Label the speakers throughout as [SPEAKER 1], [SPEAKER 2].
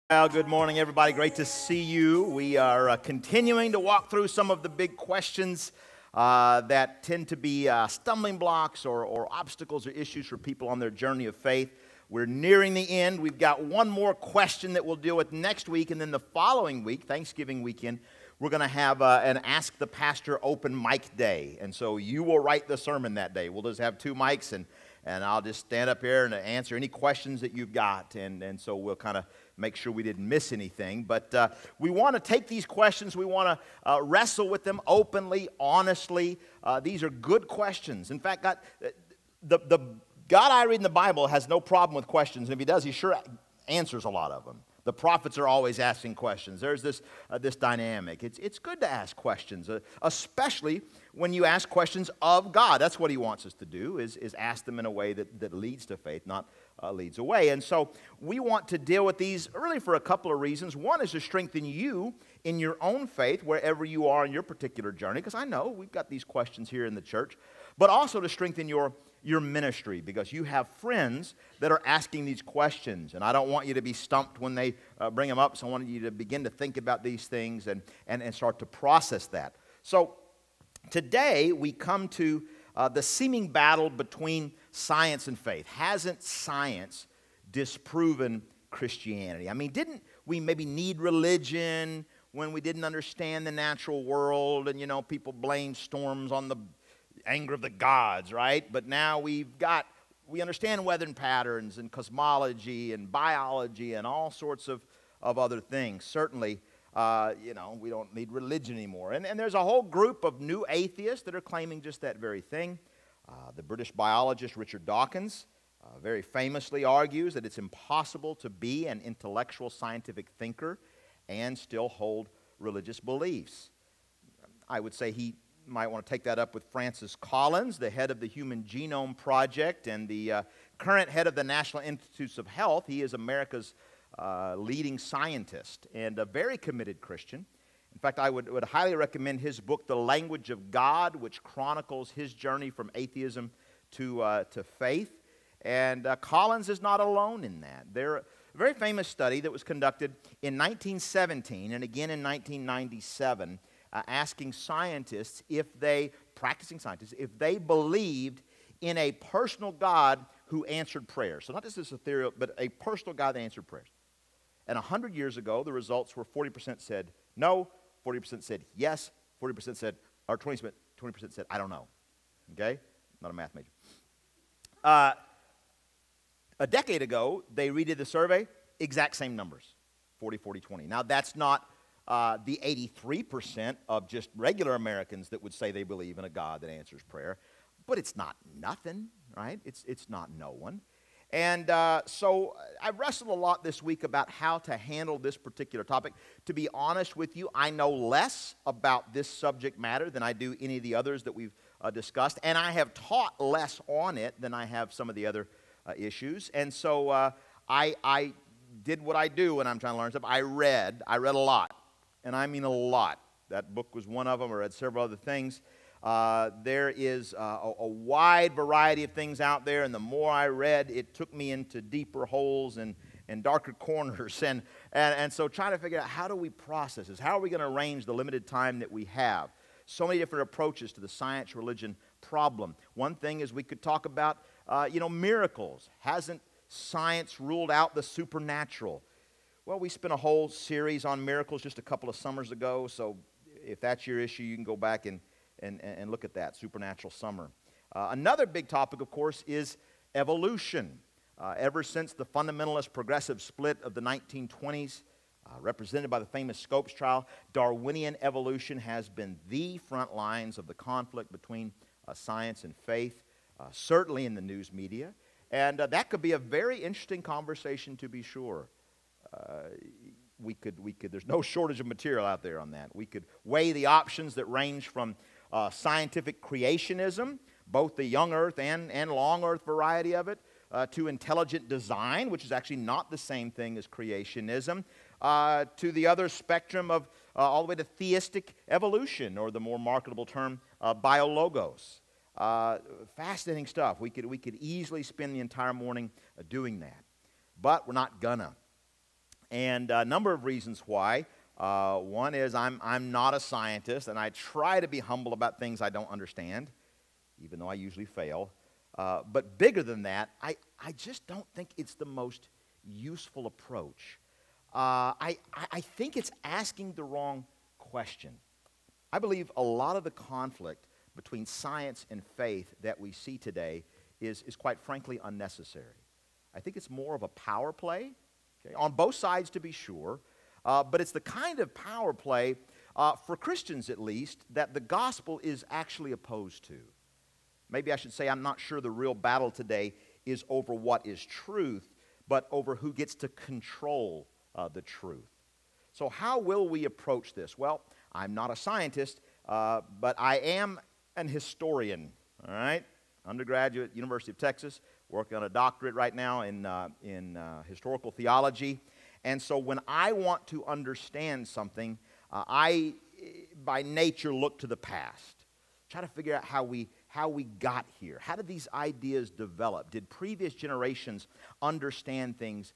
[SPEAKER 1] Well, good morning, everybody. Great to see you. We are continuing to walk through some of the big questions that tend to be stumbling blocks or obstacles or issues for people on their journey of faith. We're nearing the end. We've got one more question that we'll deal with next week, and then the following week, Thanksgiving weekend, we're going to have an Ask the Pastor open mic day. And so you will write the sermon that day. We'll just have two mics, and I'll just stand up here and answer any questions that you've got. And so we'll kind of make sure we didn't miss anything. But we want to take these questions. We want to wrestle with them openly, honestly. These are good questions. In fact, the God I read in the Bible has no problem with questions. And if he does, he sure answers a lot of them. The prophets are always asking questions. There's this dynamic. It's good to ask questions, especially when you ask questions of God. That's what he wants us to do, is ask them in a way that leads to faith, not leads away. And so we want to deal with these really for a couple of reasons. One is to strengthen you in your own faith, wherever you are in your particular journey, because I know we've got these questions here in the church, but also to strengthen your ministry, because you have friends that are asking these questions, and I don't want you to be stumped when they bring them up, so I want you to begin to think about these things and start to process that. So today we come to the seeming battle between science and faith. Hasn't science disproven Christianity? I mean, didn't we maybe need religion when we didn't understand the natural world, and people blame storms on the anger of the gods, right? But now we understand weather patterns and cosmology and biology and all sorts of other things. Certainly, we don't need religion anymore. And there's a whole group of new atheists that are claiming just that very thing. The British biologist Richard Dawkins very famously argues that it's impossible to be an intellectual scientific thinker and still hold religious beliefs. I would say he might want to take that up with Francis Collins, the head of the Human Genome Project and the current head of the National Institutes of Health. He is America's leading scientist and a very committed Christian. In fact, I would highly recommend his book, The Language of God, which chronicles his journey from atheism to faith. And Collins is not alone in that. There's a very famous study that was conducted in 1917 and again in 1997, asking scientists practicing scientists, if they believed in a personal God who answered prayers. So not just this ethereal, but a personal God that answered prayers. And 100 years ago, the results were 40% said no, 40% said yes, 40% said, or 20% said, I don't know. Okay? Not a math major. A decade ago, they redid the survey, exact same numbers, 40, 40, 20. Now, that's not the 83% of just regular Americans that would say they believe in a God that answers prayer. But it's not nothing, right? It's not no one. And so I wrestled a lot this week about how to handle this particular topic. To be honest with you, I know less about this subject matter than I do any of the others that we've discussed. And I have taught less on it than I have some of the other issues. And so I did what I do when I'm trying to learn stuff. I read a lot. And I mean a lot. That book was one of them. I read several other things. There is a wide variety of things out there, and the more I read, it took me into deeper holes and darker corners. And so trying to figure out, how do we process this? How are we going to arrange the limited time that we have? So many different approaches to the science-religion problem. One thing is we could talk about, miracles. Hasn't science ruled out the supernatural? Well, we spent a whole series on miracles just a couple of summers ago, so if that's your issue, you can go back and look at that, Supernatural Summer. Another big topic, of course, is evolution. Ever since the fundamentalist progressive split of the 1920s, represented by the famous Scopes trial, Darwinian evolution has been the front lines of the conflict between science and faith, certainly in the news media. And that could be a very interesting conversation, to be sure. There's no shortage of material out there on that. We could weigh the options that range from scientific creationism, both the young earth and long earth variety of it, to intelligent design, which is actually not the same thing as creationism, to the other spectrum of all the way to theistic evolution, or the more marketable term, biologos. Fascinating stuff. We could easily spend the entire morning doing that, but we're not gonna. And a number of reasons why. One is I'm not a scientist, and I try to be humble about things I don't understand, even though I usually fail. But bigger than that, I just don't think it's the most useful approach. I think it's asking the wrong question. I believe a lot of the conflict between science and faith that we see today is quite frankly unnecessary. I think it's more of a power play, okay, on both sides to be sure, but it's the kind of power play, for Christians at least, that the gospel is actually opposed to. Maybe I should say I'm not sure the real battle today is over what is truth, but over who gets to control the truth. So how will we approach this? Well, I'm not a scientist, but I am an historian, all right? Undergraduate, University of Texas, working on a doctorate right now in historical theology. And so when I want to understand something, I, by nature, look to the past. Try to figure out how we got here. How did these ideas develop? Did previous generations understand things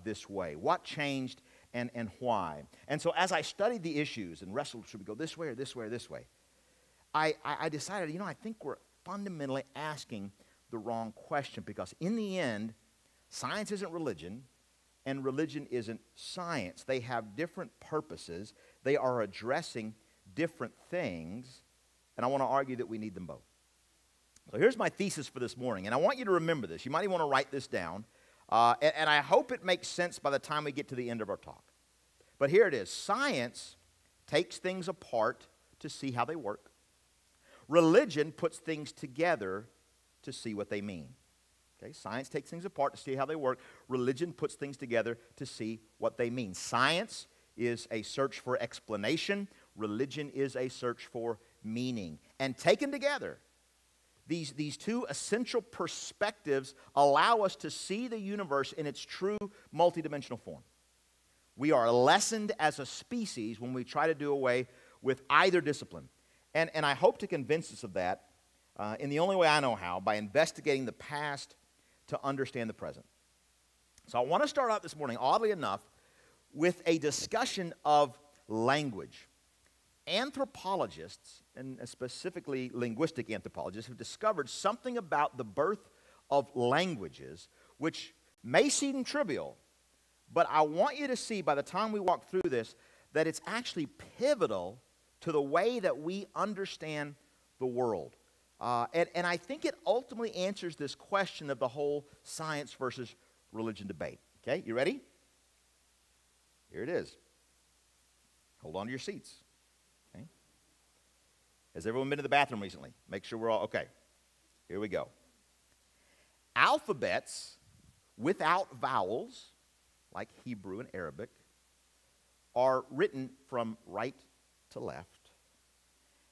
[SPEAKER 1] this way? What changed and why? And so as I studied the issues and wrestled, should we go this way or this way or this way, I decided, I think we're fundamentally asking the wrong question, because in the end, science isn't religion and religion isn't science. They have different purposes. They are addressing different things, and I want to argue that we need them both. So here's my thesis for this morning, and I want you to remember this. You might even want to write this down, and I hope it makes sense by the time we get to the end of our talk. But here it is. Science takes things apart to see how they work. Religion puts things together to see what they mean. Okay? Science takes things apart to see how they work. Religion puts things together to see what they mean. Science is a search for explanation. Religion is a search for meaning. And taken together, these two essential perspectives allow us to see the universe in its true multidimensional form. We are lessened as a species when we try to do away with either discipline. And I hope to convince us of that in the only way I know how, by investigating the past to understand the present. So I want to start out this morning, oddly enough, with a discussion of language. Anthropologists, and specifically linguistic anthropologists, have discovered something about the birth of languages which may seem trivial, but I want you to see by the time we walk through this that it's actually pivotal to the way that we understand the world. And I think it ultimately answers this question of the whole science versus religion debate. Okay, you ready? Here it is. Hold on to your seats. Okay. Has everyone been to the bathroom recently? Make sure we're all, okay. Here we go. Alphabets without vowels, like Hebrew and Arabic, are written from right to left,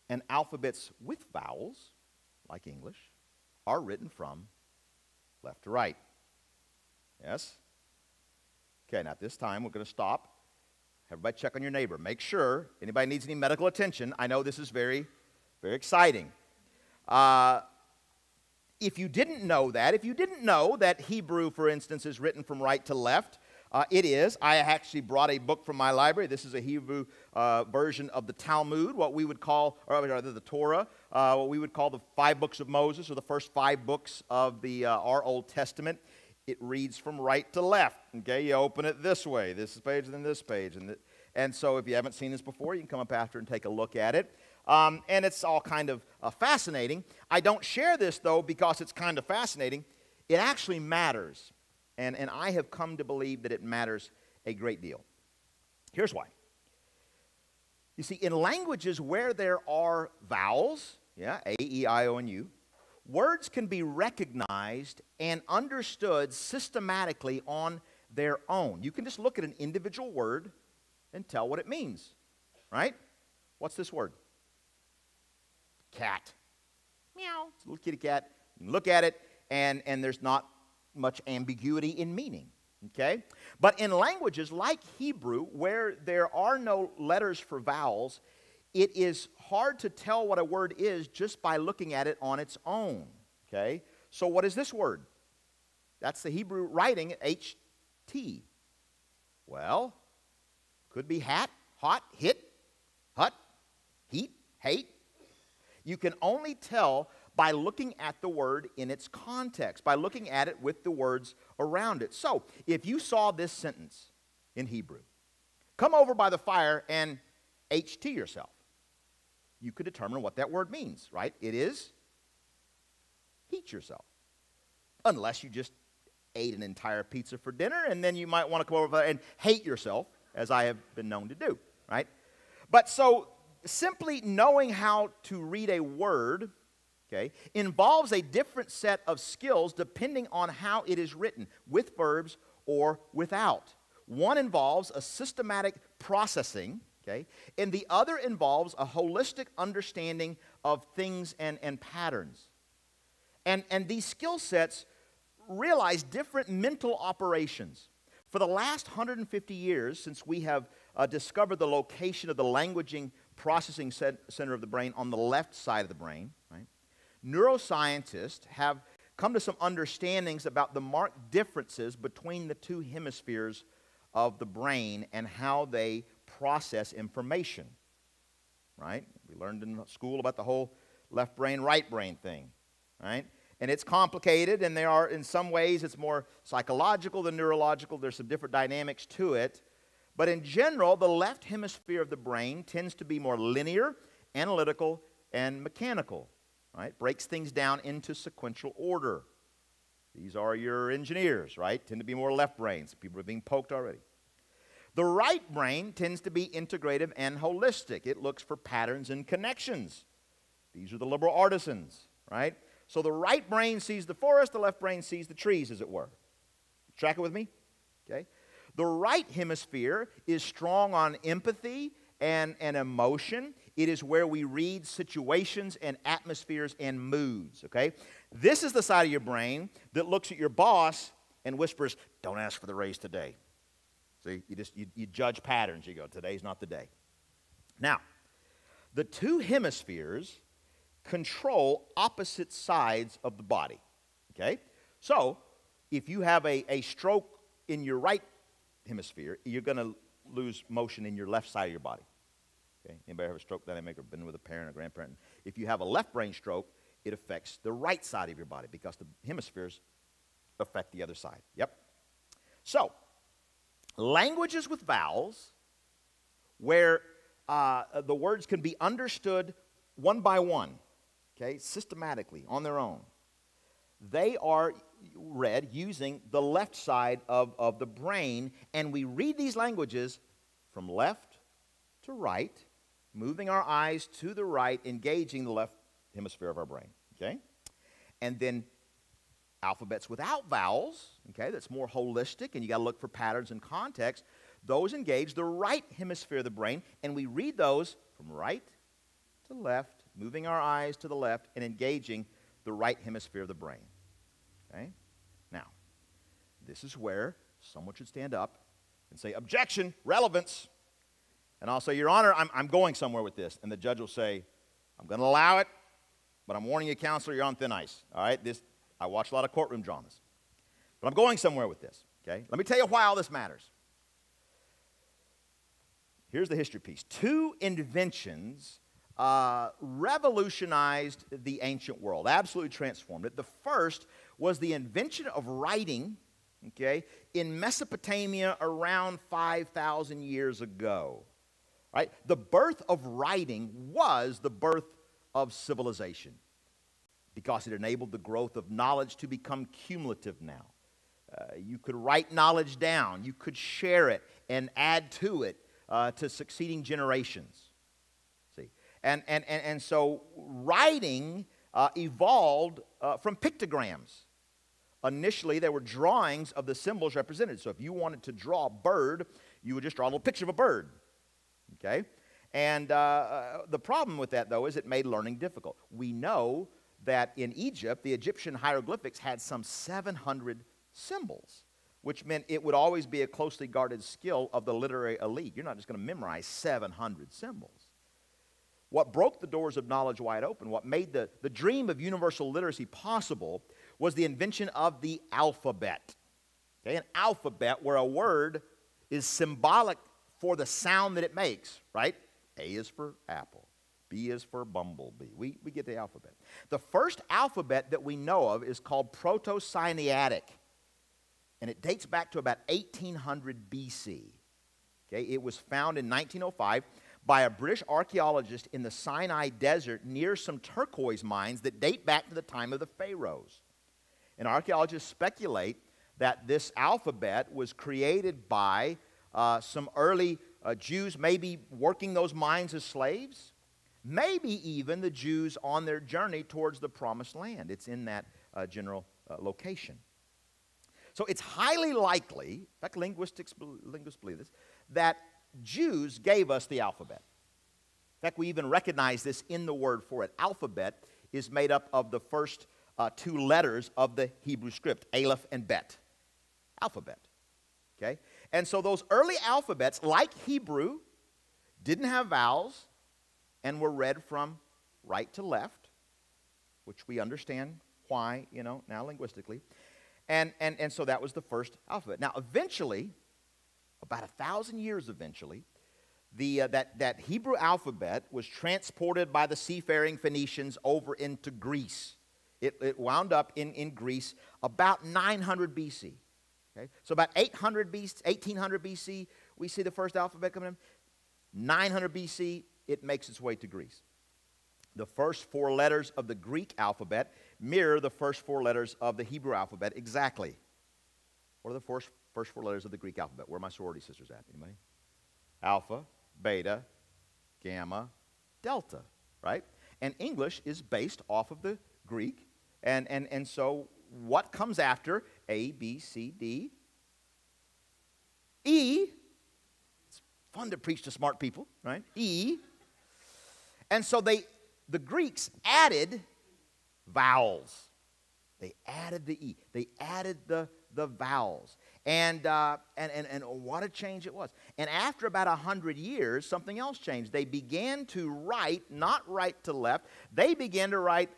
[SPEAKER 1] and alphabets with vowels, like English, are written from left to right. Yes? Okay, now at this time we're going to stop. Everybody check on your neighbor. Make sure anybody needs any medical attention. I know this is very, very exciting. If you didn't know that Hebrew, for instance, is written from right to left, it is. I actually brought a book from my library. This is a Hebrew version of the Talmud, what we would call, or rather the Torah, what we would call the 5 books of Moses, or the first 5 books of our Old Testament. It reads from right to left. Okay, you open it this way, this page, and then this page. And so if you haven't seen this before, you can come up after and take a look at it. And it's all kind of fascinating. I don't share this, though, because it's kind of fascinating. It actually matters. And I have come to believe that it matters a great deal. Here's why. You see, in languages where there are vowels, yeah, A, E, I, O, and U, words can be recognized and understood systematically on their own. You can just look at an individual word and tell what it means, right? What's this word? Cat. Meow. It's a little kitty cat. You can look at it, and there's not much ambiguity in meaning, okay? But in languages like Hebrew, where there are no letters for vowels, it is hard to tell what a word is just by looking at it on its own, okay? So what is this word? That's the Hebrew writing, HT. Well, could be hat, hot, hit, hut, heat, hate. You can only tell by looking at the word in its context, by looking at it with the words around it. So, if you saw this sentence in Hebrew, come over by the fire and HT yourself, you could determine what that word means, right? It is heat yourself. Unless you just ate an entire pizza for dinner, and then you might want to come over and hate yourself, as I have been known to do, right? But so, simply knowing how to read a word, okay, involves a different set of skills depending on how it is written, with verbs or without. One involves a systematic processing, okay, and the other involves a holistic understanding of things and patterns. And these skill sets realize different mental operations. For the last 150 years, since we have discovered the location of the languaging processing center of the brain on the left side of the brain, right, neuroscientists have come to some understandings about the marked differences between the two hemispheres of the brain and how they process information, right? We learned in school about the whole left brain, right brain thing, right? And it's complicated, and there are, in some ways, it's more psychological than neurological. There's some different dynamics to it. But in general, the left hemisphere of the brain tends to be more linear, analytical, and mechanical, right? Breaks things down into sequential order. These are your engineers, right? Tend to be more left brains. People are being poked already. The right brain tends to be integrative and holistic. It looks for patterns and connections. These are the liberal artisans, right? So the right brain sees the forest, the left brain sees the trees, as it were. Tracking with me? Okay. The right hemisphere is strong on empathy and emotion. It is where we read situations and atmospheres and moods, okay? This is the side of your brain that looks at your boss and whispers, "Don't ask for the raise today." See, you judge patterns. You go, today's not the day. Now, the two hemispheres control opposite sides of the body, okay? So, if you have a stroke in your right hemisphere, you're going to lose motion in your left side of your body, okay? Anybody have a stroke dynamic or been with a parent or grandparent? If you have a left brain stroke, it affects the right side of your body because the hemispheres affect the other side, yep? So, languages with vowels where the words can be understood one by one, okay, systematically, on their own. They are read using the left side of the brain, and we read these languages from left to right, moving our eyes to the right, engaging the left hemisphere of our brain, okay? And then alphabets without vowels, okay, that's more holistic, and you got to look for patterns and context. Those engage the right hemisphere of the brain, and we read those from right to left, moving our eyes to the left and engaging the right hemisphere of the brain. Okay? Now, this is where someone should stand up and say, "Objection, relevance." And I'll say, "Your Honor, I'm going somewhere with this." And the judge will say, "I'm going to allow it, but I'm warning you, counselor, you're on thin ice." All right? I watch a lot of courtroom dramas. But I'm going somewhere with this. Okay? Let me tell you why all this matters. Here's the history piece. Two inventions revolutionized the ancient world, absolutely transformed it. The first was the invention of writing, okay, in Mesopotamia around 5,000 years ago. Right? The birth of writing was the birth of civilization because it enabled the growth of knowledge to become cumulative now. You could write knowledge down. You could share it and add to it to succeeding generations. And so writing evolved from pictograms. Initially, there were drawings of the symbols represented. So if you wanted to draw a bird, you would just draw a little picture of a bird. Okay? And the problem with that, though, is it made learning difficult. We know that in Egypt, the Egyptian hieroglyphics had some 700 symbols, which meant it would always be a closely guarded skill of the literary elite. You're not just going to memorize 700 symbols. What broke the doors of knowledge wide open, what made the dream of universal literacy possible, was the invention of the alphabet. Okay, an alphabet where a word is symbolic for the sound that it makes, right? A is for apple. B is for bumblebee. We get the alphabet. The first alphabet that we know of is called Proto-Sinaitic, and it dates back to about 1800 BC. Okay, it was found in 1905 by a British archaeologist in the Sinai Desert near some turquoise mines that date back to the time of the pharaohs. And archaeologists speculate that this alphabet was created by some early Jews, maybe working those mines as slaves, maybe even the Jews on their journey towards the Promised Land. It's in that general location. So it's highly likely, in fact linguists believe this, that Jews gave us the alphabet. In fact, we even recognize this in the word for it. Alphabet is made up of the first two letters of the Hebrew script, Aleph and Bet. Alphabet. Okay? And so those early alphabets, like Hebrew, didn't have vowels and were read from right to left, which we understand why, now linguistically. And so that was the first alphabet. Now, eventually, about 1,000 years eventually, that Hebrew alphabet was transported by the seafaring Phoenicians over into Greece. It wound up in Greece about 900 BC. Okay? So about 1800 BC, we see the first alphabet coming in. 900 BC, it makes its way to Greece. The first four letters of the Greek alphabet mirror the first four letters of the Hebrew alphabet exactly. What are the first four letters of the Greek alphabet? Where are my sorority sisters at? Anybody? Alpha, beta, gamma, delta, right? And English is based off of the Greek. And so what comes after A, B, C, D? E. It's fun to preach to smart people, right? E. And so the Greeks added vowels. They added the E. They added the vowels. And what a change it was. And after about 100 years, something else changed. They began to write, not right to left. They began to write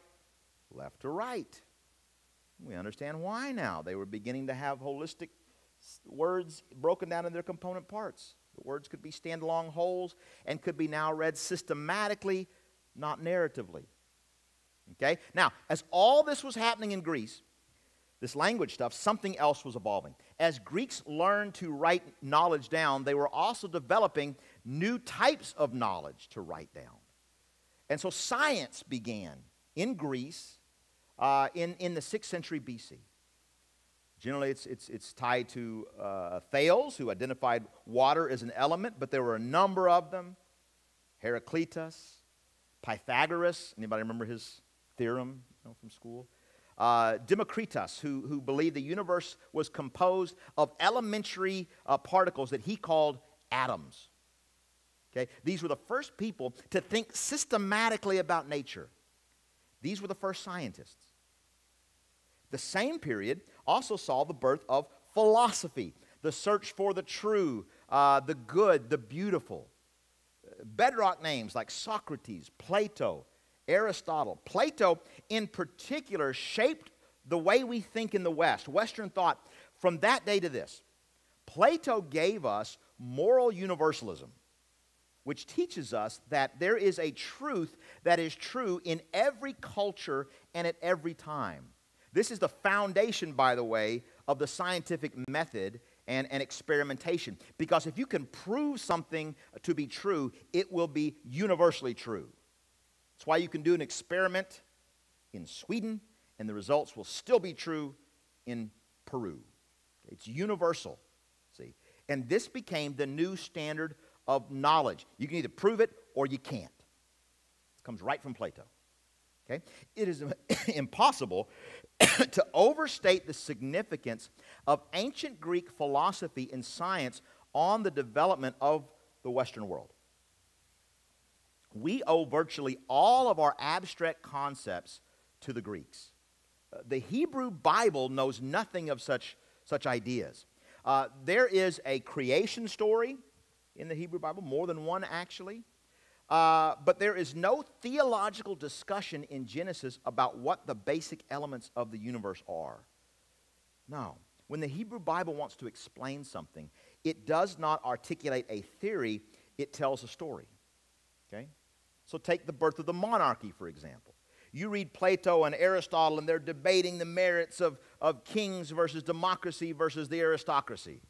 [SPEAKER 1] left to right. We understand why now. They were beginning to have holistic words broken down in their component parts. The words could be standalone wholes and could be now read systematically, not narratively. Okay? Now, as all this was happening in Greece, this language stuff, something else was evolving. As Greeks learned to write knowledge down, they were also developing new types of knowledge to write down. And so science began in Greece in the 6th century BC. Generally, it's tied to Thales, who identified water as an element, but there were a number of them. Heraclitus, Pythagoras, anybody remember his theorem from school? Democritus, who believed the universe was composed of elementary particles that he called atoms. Okay? These were the first people to think systematically about nature. These were the first scientists. The same period also saw the birth of philosophy, the search for the true, the good, the beautiful. Bedrock names like Socrates, Plato, Aristotle. Plato, in particular, shaped the way we think in the West, Western thought, from that day to this. Plato gave us moral universalism, which teaches us that there is a truth that is true in every culture and at every time. This is the foundation, by the way, of the scientific method and experimentation. Because if you can prove something to be true, it will be universally true. That's why you can do an experiment in Sweden, and the results will still be true in Peru. It's universal, see. And this became the new standard of knowledge. You can either prove it or you can't. It comes right from Plato. Okay? It is impossible to overstate the significance of ancient Greek philosophy and science on the development of the Western world. We owe virtually all of our abstract concepts to the Greeks. The Hebrew Bible knows nothing of such ideas. There is a creation story in the Hebrew Bible, more than one actually. But there is no theological discussion in Genesis about what the basic elements of the universe are. No. When the Hebrew Bible wants to explain something, It does not articulate a theory, it tells a story. Okay? So take the birth of the monarchy, for example. You read Plato and Aristotle, and they're debating the merits of kings versus democracy versus the aristocracy.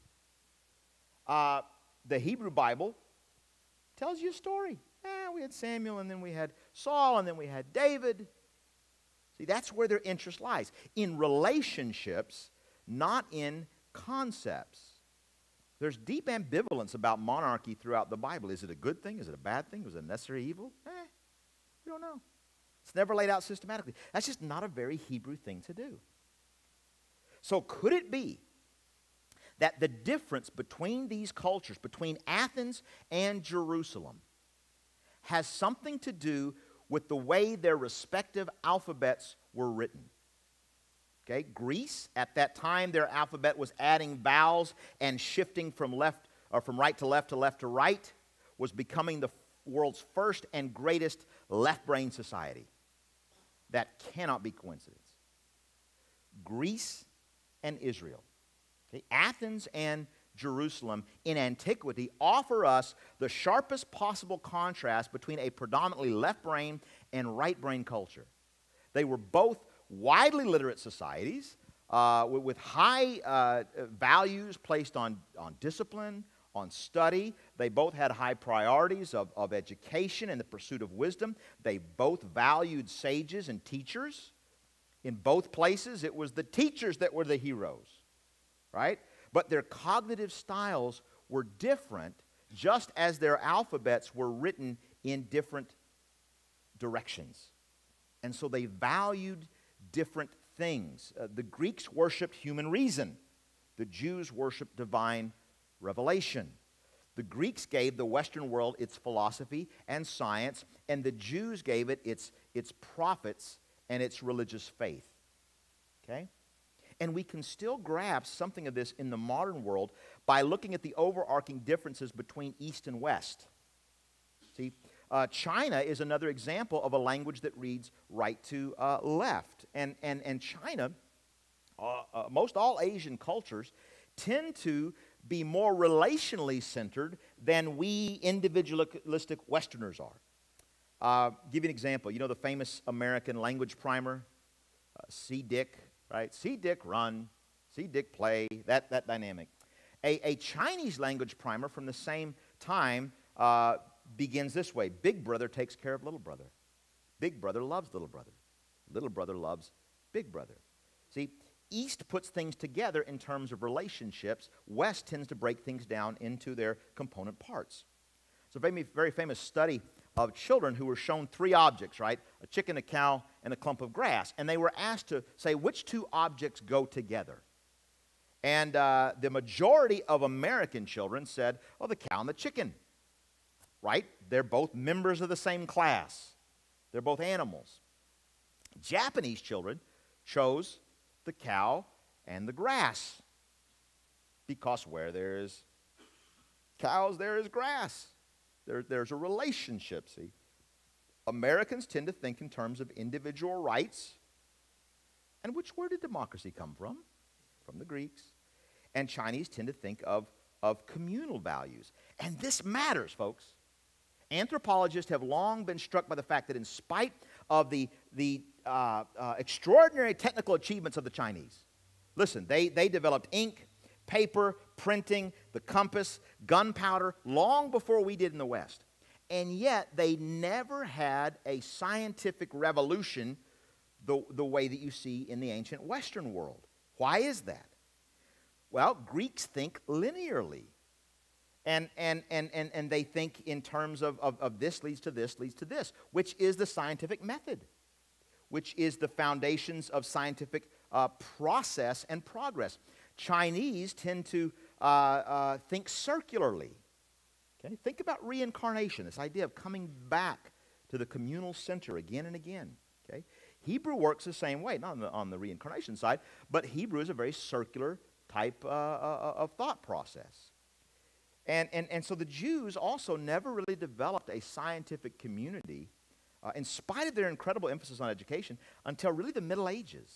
[SPEAKER 1] The Hebrew Bible tells you a story. We had Samuel, and then we had Saul, and then we had David. See, that's where their interest lies. In relationships, not in concepts. There's deep ambivalence about monarchy throughout the Bible. Is it a good thing? Is it a bad thing? Was it a necessary evil? We don't know. It's never laid out systematically. That's just not a very Hebrew thing to do. So could it be that the difference between these cultures, between Athens and Jerusalem, has something to do with the way their respective alphabets were written? Okay, Greece, at that time, their alphabet was adding vowels and shifting from right to left to left to right, was becoming the world's first and greatest left-brain society. That cannot be coincidence. Greece and Israel, okay, Athens and Jerusalem in antiquity offer us the sharpest possible contrast between a predominantly left-brain and right-brain culture. They were both widely literate societies with high values placed on discipline, on study. They both had high priorities of education and the pursuit of wisdom. They both valued sages and teachers. In both places, it was the teachers that were the heroes, right? But their cognitive styles were different, just as their alphabets were written in different directions. And so they valued different things. The Greeks worshipped human reason. The Jews worshipped divine revelation. The Greeks gave the Western world its philosophy and science, and the Jews gave it its prophets and its religious faith. Okay? And we can still grasp something of this in the modern world by looking at the overarching differences between East and West. See, China is another example of a language that reads right to left. And China, most all Asian cultures, tend to be more relationally centered than we individualistic Westerners are. Give you an example. You know the famous American language primer, See Dick, right? See Dick run, see Dick play, that dynamic. A Chinese language primer from the same time begins this way. Big brother takes care of little brother. Big brother loves little brother. Little brother loves big brother. See, East puts things together in terms of relationships. West tends to break things down into their component parts. It's a very famous study of children who were shown three objects, right? A chicken, a cow, and a clump of grass. And they were asked to say which two objects go together. And the majority of American children said, oh, the cow and the chicken, right? They're both members of the same class. They're both animals. Japanese children chose the cow and the grass, because where there is cows, there is grass. There's a relationship, see. Americans tend to think in terms of individual rights. And where did democracy come from? From the Greeks. And Chinese tend to think of communal values. And this matters, folks. Anthropologists have long been struck by the fact that in spite of the extraordinary technical achievements of the Chinese, listen, they developed ink, paper, printing, the compass, gunpowder, long before we did in the West. And yet, they never had a scientific revolution the way that you see in the ancient Western world. Why is that? Well, Greeks think linearly. And they think in terms of this leads to this, leads to this, which is the scientific method, which is the foundations of scientific process and progress. Chinese tend to think circularly. Okay? Think about reincarnation, this idea of coming back to the communal center again and again. Okay? Hebrew works the same way, not on the reincarnation side, but Hebrew is a very circular type of thought process. And so the Jews also never really developed a scientific community, in spite of their incredible emphasis on education, until really the Middle Ages.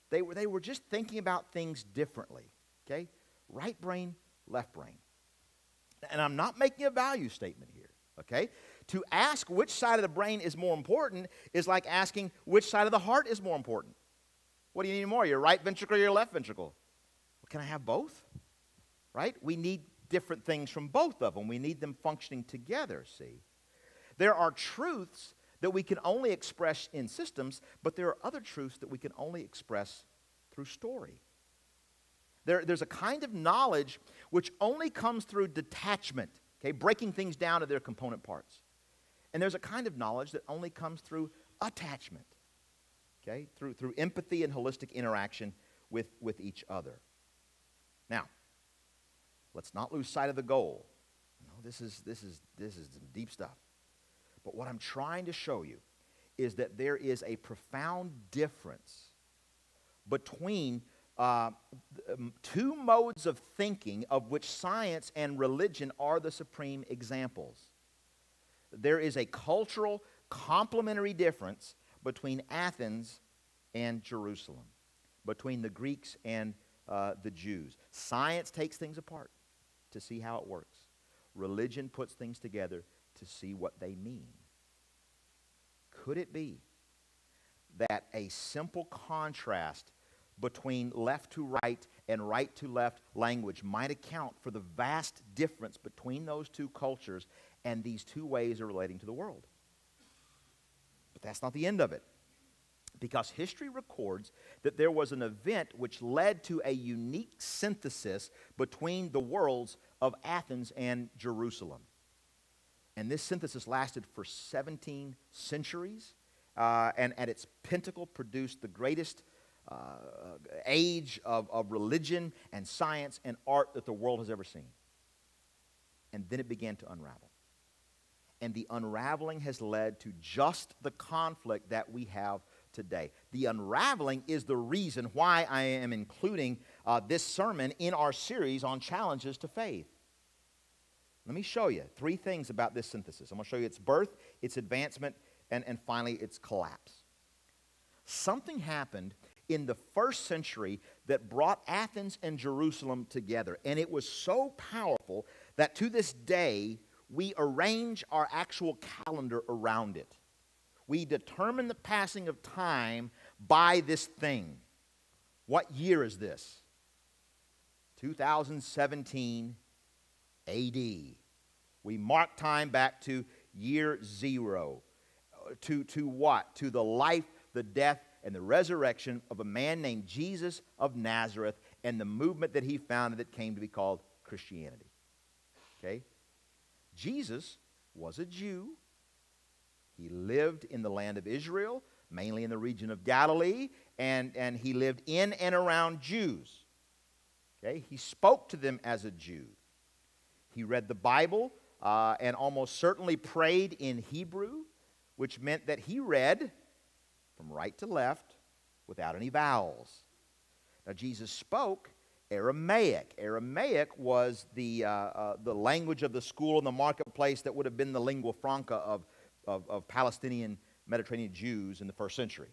[SPEAKER 1] They were just thinking about things differently, okay? Right brain, left brain. And I'm not making a value statement here, okay? To ask which side of the brain is more important is like asking which side of the heart is more important. What do you need more, your right ventricle or your left ventricle? Well, can I have both? Right? We need different things from both of them. We need them functioning together, see? There are truths that we can only express in systems, but there are other truths that we can only express through story. There's a kind of knowledge which only comes through detachment, okay, breaking things down to their component parts. And there's a kind of knowledge that only comes through attachment, okay, through empathy and holistic interaction with each other. Now, let's not lose sight of the goal. No, this is some deep stuff. But what I'm trying to show you is that there is a profound difference between two modes of thinking of which science and religion are the supreme examples. There is a cultural complementary difference between Athens and Jerusalem, between the Greeks and the Jews. Science takes things apart to see how it works. Religion puts things together to see what they mean. Could it be that a simple contrast between left to right and right to left language might account for the vast difference between those two cultures and these two ways of relating to the world? But that's not the end of it, because history records that there was an event which led to a unique synthesis between the worlds of Athens and Jerusalem. And this synthesis lasted for 17 centuries, and at its pinnacle produced the greatest age of religion and science and art that the world has ever seen. And then it began to unravel. And the unraveling has led to just the conflict that we have today. The unraveling is the reason why I am including this sermon in our series on challenges to faith. Let me show you three things about this synthesis. I'm going to show you its birth, its advancement, and finally its collapse. Something happened in the first century that brought Athens and Jerusalem together, and it was so powerful that to this day we arrange our actual calendar around it. We determine the passing of time by this thing. What year is this? 2017 A.D. We mark time back to year zero. To what? To the life, the death, and the resurrection of a man named Jesus of Nazareth and the movement that he founded that came to be called Christianity. Okay? Jesus was a Jew. He lived in the land of Israel, mainly in the region of Galilee, and he lived in and around Jews. Okay? He spoke to them as a Jew. He read the Bible and almost certainly prayed in Hebrew, which meant that he read from right to left without any vowels. Now, Jesus spoke Aramaic. Aramaic was the language of the school and the marketplace that would have been the lingua franca of Palestinian Mediterranean Jews in the first century.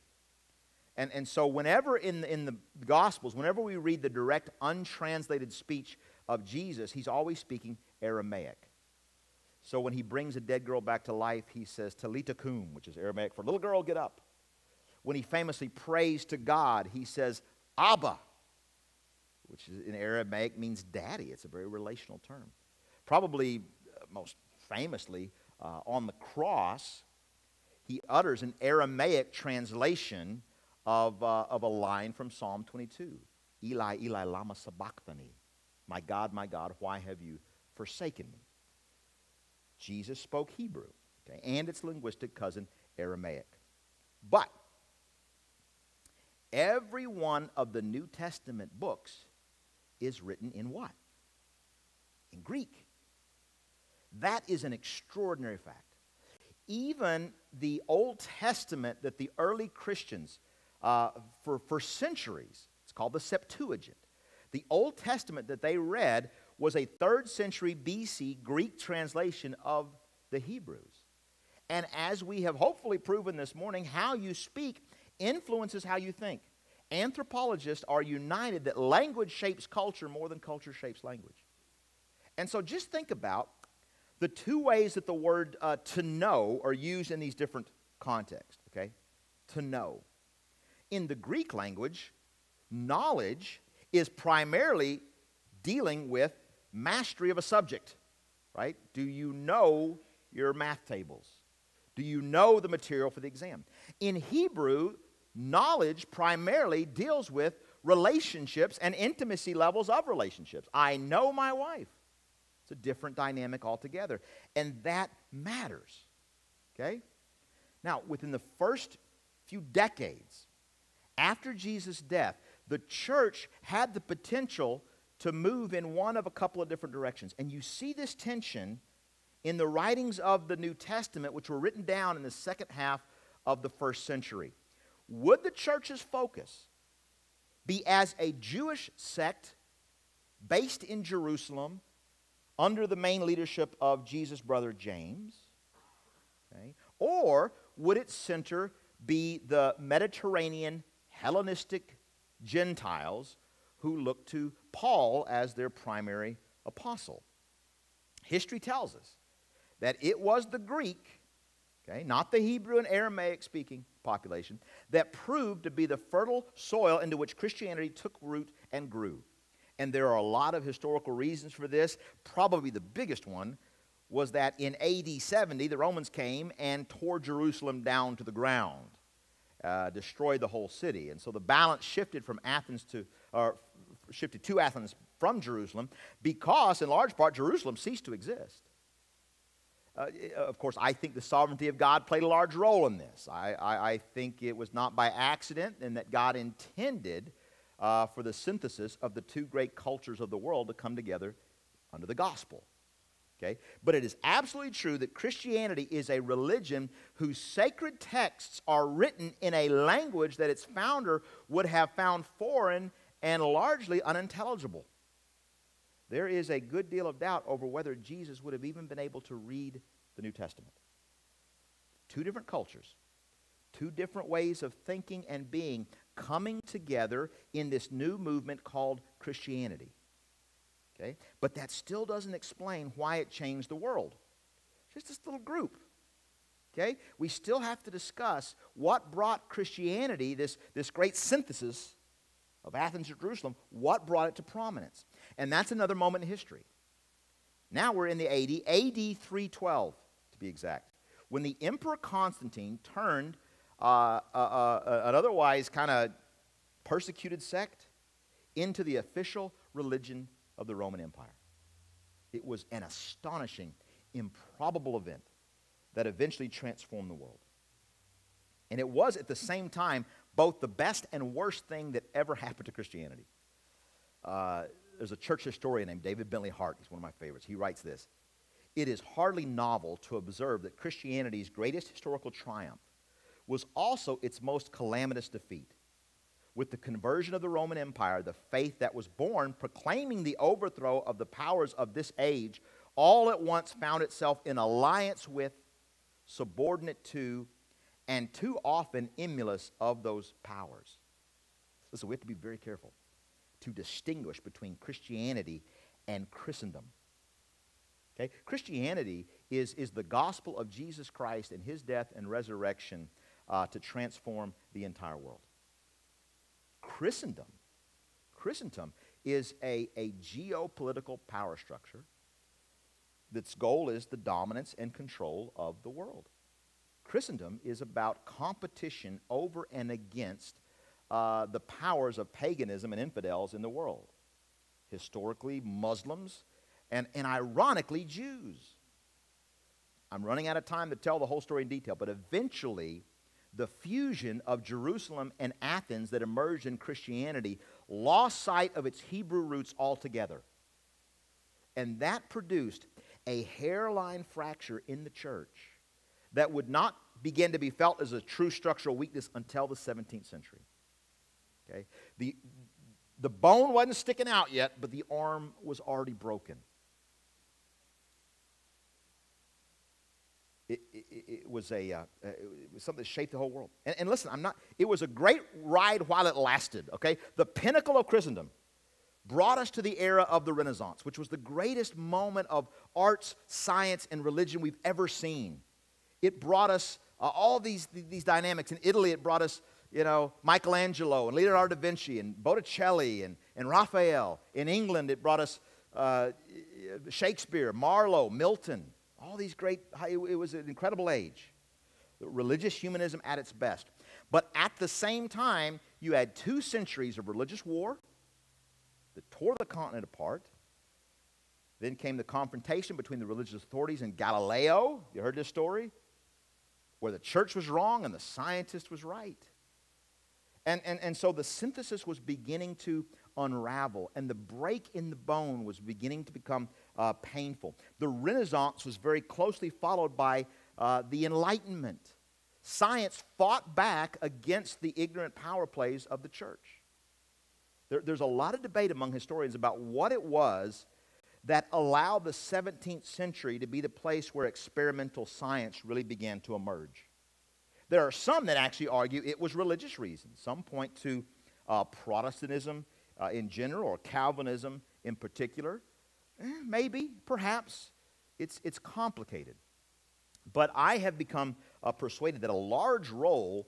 [SPEAKER 1] And so whenever in the Gospels, whenever we read the direct untranslated speech of Jesus, he's always speaking Aramaic. So when he brings a dead girl back to life, he says Talitha kum, which is Aramaic for little girl, get up. When he famously prays to God, he says Abba, which is in Aramaic means daddy. It's a very relational term. Probably most famously on the cross, he utters an Aramaic translation of a line from Psalm 22. Eli, Eli, lama sabachthani. My God, why have you forsaken me? Jesus spoke Hebrew, okay, and its linguistic cousin, Aramaic. But every one of the New Testament books is written in what? In Greek. That is an extraordinary fact. Even the Old Testament that the early Christians, for centuries, it's called the Septuagint. The Old Testament that they read was a 3rd century BC Greek translation of the Hebrews. And as we have hopefully proven this morning, how you speak influences how you think. Anthropologists are united that language shapes culture more than culture shapes language. And so just think about the two ways that the word to know are used in these different contexts, okay? To know. In the Greek language, knowledge is primarily dealing with mastery of a subject, right? Do you know your math tables? Do you know the material for the exam? In Hebrew, knowledge primarily deals with relationships and intimacy levels of relationships. I know my wife. It's a different dynamic altogether. And that matters, okay? Now, within the first few decades after Jesus' death, the church had the potential to move in one of a couple of different directions. And you see this tension in the writings of the New Testament, which were written down in the second half of the first century. Would the church's focus be as a Jewish sect based in Jerusalem under the main leadership of Jesus' brother James? Okay? Or would its center be the Mediterranean Hellenistic Gentiles who look to Paul as their primary apostle? History tells us that it was the Greek, okay, not the Hebrew and Aramaic speaking population, that proved to be the fertile soil into which Christianity took root and grew. And there are a lot of historical reasons for this. Probably the biggest one was that in AD 70, the Romans came and tore Jerusalem down to the ground, destroyed the whole city. And so the balance shifted to Athens from Jerusalem because, in large part, Jerusalem ceased to exist. Of course, I think the sovereignty of God played a large role in this. I think it was not by accident and that God intended for the synthesis of the two great cultures of the world to come together under the gospel. Okay? But it is absolutely true that Christianity is a religion whose sacred texts are written in a language that its founder would have found foreign and largely unintelligible. There is a good deal of doubt over whether Jesus would have even been able to read the New Testament. Two different cultures, two different ways of thinking and being coming together in this new movement called Christianity. Okay? But that still doesn't explain why it changed the world. Just this little group. Okay? We still have to discuss what brought Christianity, this great synthesis of Athens and Jerusalem, what brought it to prominence. And that's another moment in history. Now we're in the AD 312 to be exact, when the Emperor Constantine turned an otherwise kind of persecuted sect into the official religion of the Roman Empire. It was an astonishing, improbable event that eventually transformed the world. And it was at the same time both the best and worst thing that ever happened to Christianity. There's a church historian named David Bentley Hart. He's one of my favorites. He writes this: "It is hardly novel to observe that Christianity's greatest historical triumph was also its most calamitous defeat. With the conversion of the Roman Empire, the faith that was born proclaiming the overthrow of the powers of this age all at once found itself in alliance with, subordinate to, and too often emulous of those powers." Listen, we have to be very careful to distinguish between Christianity and Christendom. Okay? Christianity is the gospel of Jesus Christ and his death and resurrection to transform the entire world. Christendom is a geopolitical power structure that's goal is the dominance and control of the world. Christendom is about competition over and against the powers of paganism and infidels in the world. Historically, Muslims and ironically, Jews. I'm running out of time to tell the whole story in detail, but eventually, the fusion of Jerusalem and Athens that emerged in Christianity lost sight of its Hebrew roots altogether. And that produced a hairline fracture in the church that would not begin to be felt as a true structural weakness until the 17th century. Okay? The bone wasn't sticking out yet, but the arm was already broken. It was something that shaped the whole world. And listen, it was a great ride while it lasted, okay? The pinnacle of Christendom, brought us to the era of the Renaissance, which was the greatest moment of arts, science, and religion we've ever seen. It brought us all these dynamics. In Italy, it brought us, Michelangelo and Leonardo da Vinci and Botticelli and Raphael. In England, it brought us Shakespeare, Marlowe, Milton, all these great, it was an incredible age. Religious humanism at its best. But at the same time, you had 2 centuries of religious war that tore the continent apart. Then came the confrontation between the religious authorities and Galileo. You heard this story? Where the church was wrong and the scientist was right. And so the synthesis was beginning to unravel, and the break in the bone was beginning to become painful. The Renaissance was very closely followed by the Enlightenment. Science fought back against the ignorant power plays of the church. There's a lot of debate among historians about what it was that allowed the 17th century to be the place where experimental science really began to emerge. There are some that actually argue it was religious reasons. Some point to Protestantism in general, or Calvinism in particular. Maybe, perhaps, it's complicated. But I have become persuaded that a large role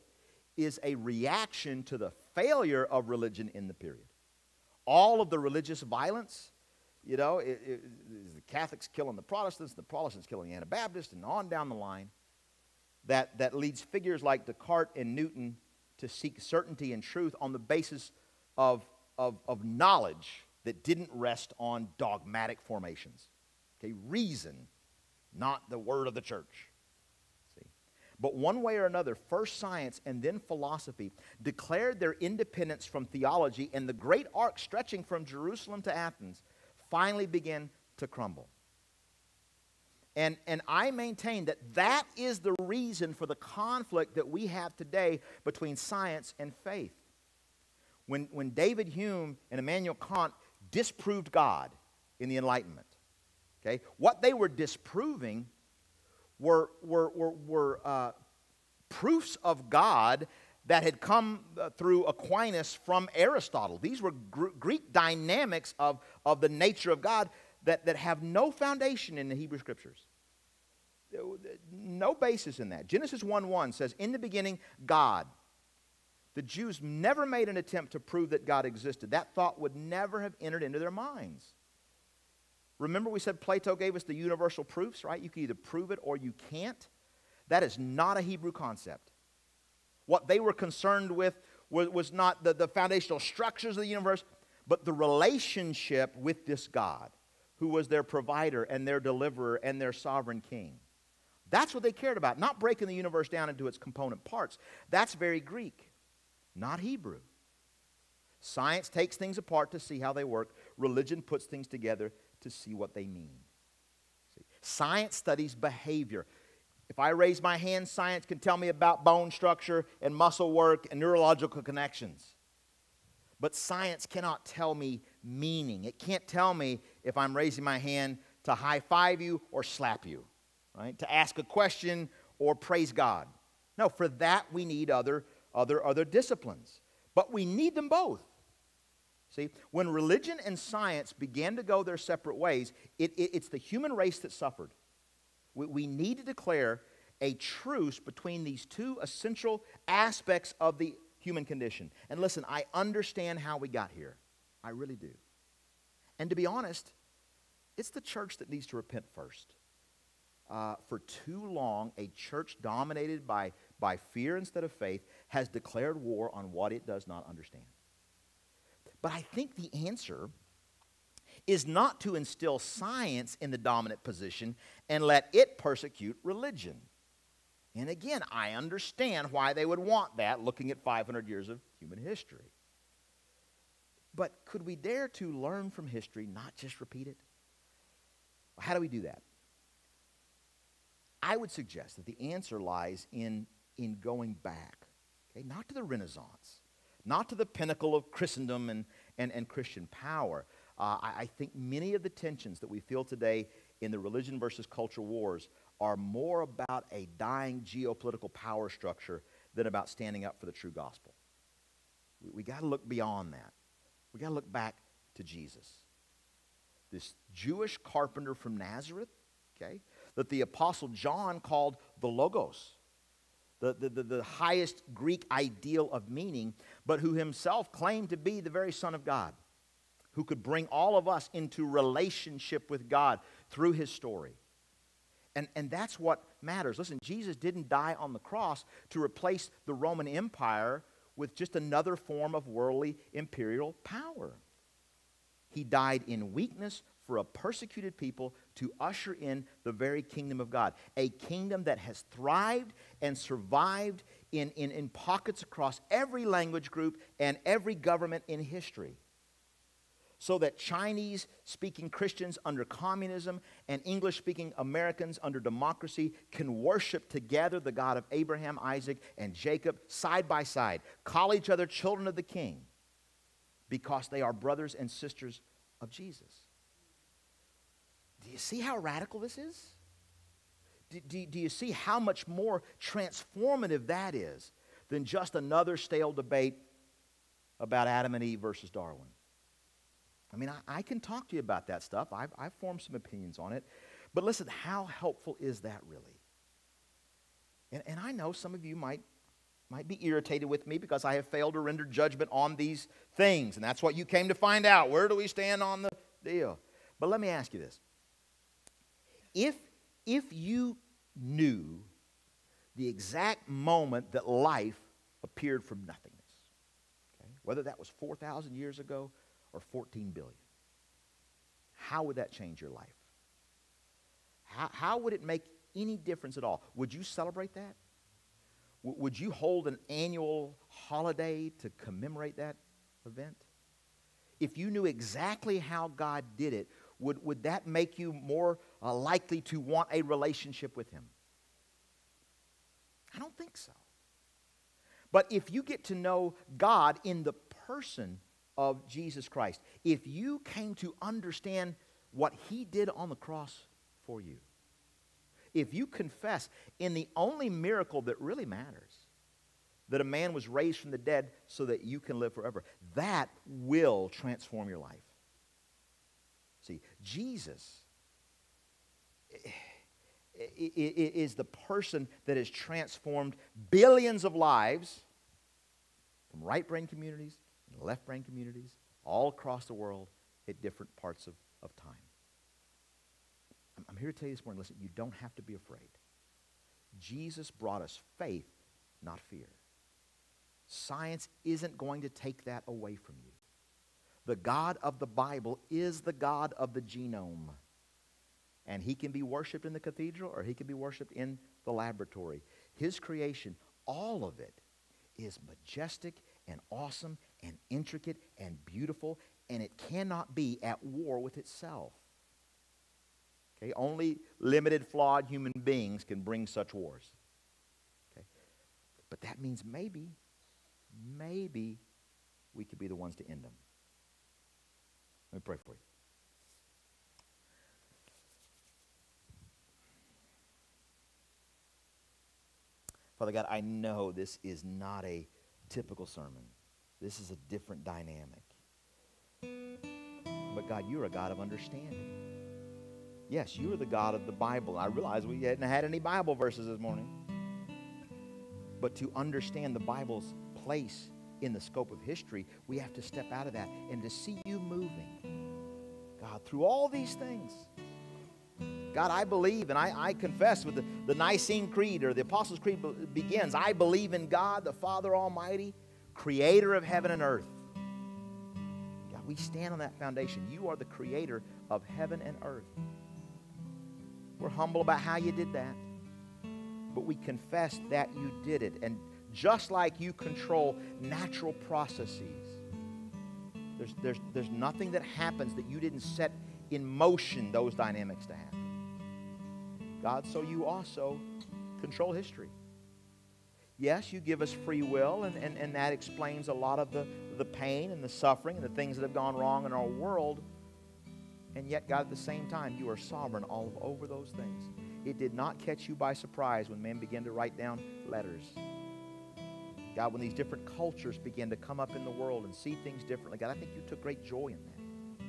[SPEAKER 1] is a reaction to the failure of religion in the period. All of the religious violence, the Catholics killing the Protestants killing the Anabaptists, and on down the line, that leads figures like Descartes and Newton to seek certainty and truth on the basis of knowledge that didn't rest on dogmatic formations. Okay, reason, not the word of the church. See? But one way or another, first science and then philosophy declared their independence from theology, and the great arc stretching from Jerusalem to Athens finally began to crumble. And I maintain that is the reason for the conflict that we have today between science and faith. When David Hume and Immanuel Kant disproved God in the Enlightenment, okay, what they were disproving were proofs of God that had come through Aquinas from Aristotle. These were Greek dynamics of the nature of God that have no foundation in the Hebrew Scriptures. No basis in that. Genesis 1:1 says, "In the beginning, God." The Jews never made an attempt to prove that God existed. That thought would never have entered into their minds. Remember we said Plato gave us the universal proofs, right? You can either prove it or you can't. That is not a Hebrew concept. What they were concerned with was not the foundational structures of the universe, but the relationship with this God, who was their provider and their deliverer and their sovereign king. That's what they cared about, not breaking the universe down into its component parts. That's very Greek, not Hebrew. Science takes things apart to see how they work. Religion puts things together to see what they mean. See? Science studies behavior. If I raise my hand, science can tell me about bone structure and muscle work and neurological connections. But science cannot tell me meaning. It can't tell me if I'm raising my hand to high-five you or slap you, right? To ask a question or praise God. No, for that we need other disciplines. But we need them both. See, when religion and science began to go their separate ways, it's the human race that suffered. We need to declare a truce between these two essential aspects of the human condition. And listen, I understand how we got here. I really do. And to be honest, it's the church that needs to repent first. For too long, a church dominated by fear instead of faith has declared war on what it does not understand. But I think the answer is not to instill science in the dominant position and let it persecute religion. And again, I understand why they would want that, looking at 500 years of human history. But could we dare to learn from history, not just repeat it? How do we do that? I would suggest that the answer lies in going back, okay? Not to the Renaissance, not to the pinnacle of Christendom and Christian power. I think many of the tensions that we feel today in the religion versus culture wars are more about a dying geopolitical power structure than about standing up for the true gospel. We got to look beyond that. We got to look back to Jesus. This Jewish carpenter from Nazareth, okay, that the Apostle John called the Logos, the highest Greek ideal of meaning, but who himself claimed to be the very Son of God, who could bring all of us into relationship with God through his story. And that's what matters. Listen, Jesus didn't die on the cross to replace the Roman Empire with just another form of worldly imperial power. He died in weakness for a persecuted people to usher in the very kingdom of God, a kingdom that has thrived and survived in pockets across every language group and every government in history. So that Chinese-speaking Christians under communism and English-speaking Americans under democracy can worship together the God of Abraham, Isaac, and Jacob side by side, call each other children of the King, because they are brothers and sisters of Jesus. Do you see how radical this is? Do you see how much more transformative that is than just another stale debate about Adam and Eve versus Darwin? I mean, I can talk to you about that stuff. I've formed some opinions on it. But listen, how helpful is that really? And I know some of you might be irritated with me because I have failed to render judgment on these things. And that's what you came to find out. Where do we stand on the deal? But let me ask you this. If you knew the exact moment that life appeared from nothingness, okay, whether that was 4,000 years ago or 14 billion, how would that change your life? How would it make any difference at all? Would you celebrate that? Would you hold an annual holiday to commemorate that event? If you knew exactly how God did it, would that make you more likely to want a relationship with him? I don't think so. But if you get to know God in the person of Jesus Christ, if you came to understand what he did on the cross for you, if you confess in the only miracle that really matters, that a man was raised from the dead so that you can live forever, that will transform your life. See, Jesus is the person that has transformed billions of lives from right brain communities and left brain communities all across the world at different parts of time. I'm here to tell you this morning, listen, you don't have to be afraid. Jesus brought us faith, not fear. Science isn't going to take that away from you. The God of the Bible is the God of the genome. And he can be worshipped in the cathedral or he can be worshipped in the laboratory. His creation, all of it, is majestic and awesome and intricate and beautiful, and it cannot be at war with itself. Okay? Only limited, flawed human beings can bring such wars. Okay? But that means maybe we could be the ones to end them. Let me pray for you. Father God, I know this is not a typical sermon. This is a different dynamic. But God, you're a God of understanding. Yes, you are the God of the Bible. I realize we hadn't had any Bible verses this morning. But to understand the Bible's place in the scope of history, we have to step out of that and to see you moving, God, through all these things. God, I believe and I confess with the Nicene Creed or the Apostles' Creed begins, I believe in God, the Father Almighty, creator of heaven and earth. God, we stand on that foundation. You are the creator of heaven and earth. We're humble about how you did that. But we confess that you did it. And just like you control natural processes, there's nothing that happens that you didn't set in motion those dynamics to happen. God, so you also control history. Yes, you give us free will, and that explains a lot of the pain and the suffering and the things that have gone wrong in our world. And yet, God, at the same time, you are sovereign all over those things. It did not catch you by surprise when men began to write down letters. God, when these different cultures began to come up in the world and see things differently, God, I think you took great joy in that.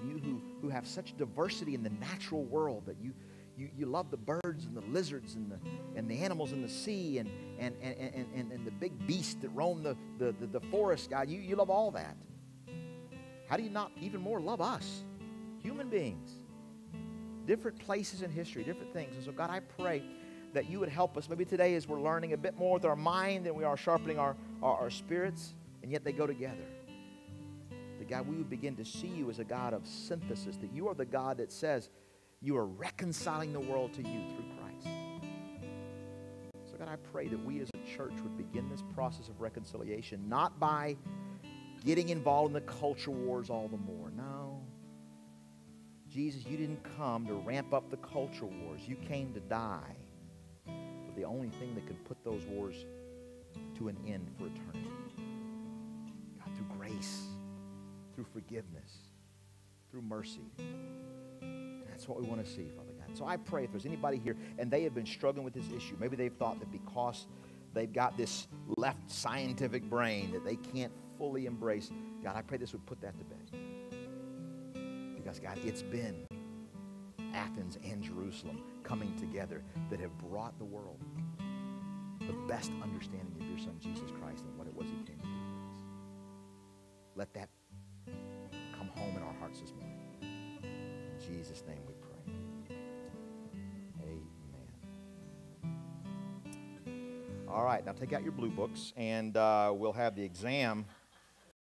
[SPEAKER 1] you who have such diversity in the natural world, that you love the birds and the lizards and the animals in the sea and the big beasts that roam the forest, God. You love all that. How do you not even more love us, human beings? Different places in history, different things. And so, God, I pray that you would help us. Maybe today as we're learning a bit more with our mind than we are sharpening our spirits, and yet they go together. That, God, we would begin to see you as a God of synthesis, that you are the God that says you are reconciling the world to you through Christ. So, God, I pray that we as a church would begin this process of reconciliation, not by getting involved in the culture wars all the more. No. Jesus, you didn't come to ramp up the culture wars. You came to die for the only thing that can put those wars to an end for eternity. God, through grace, through forgiveness, through mercy. And that's what we want to see, Father God. So I pray if there's anybody here and they have been struggling with this issue, maybe they've thought that because they've got this left scientific brain that they can't fully embrace, God, I pray this would put that to bed. Because, God, it's been Athens and Jerusalem coming together that have brought the world the best understanding of your Son, Jesus Christ, and what it was he came to do for us. Let that come home in our hearts this morning. In Jesus' name we pray. Amen. All right, now take out your blue books, and we'll have the exam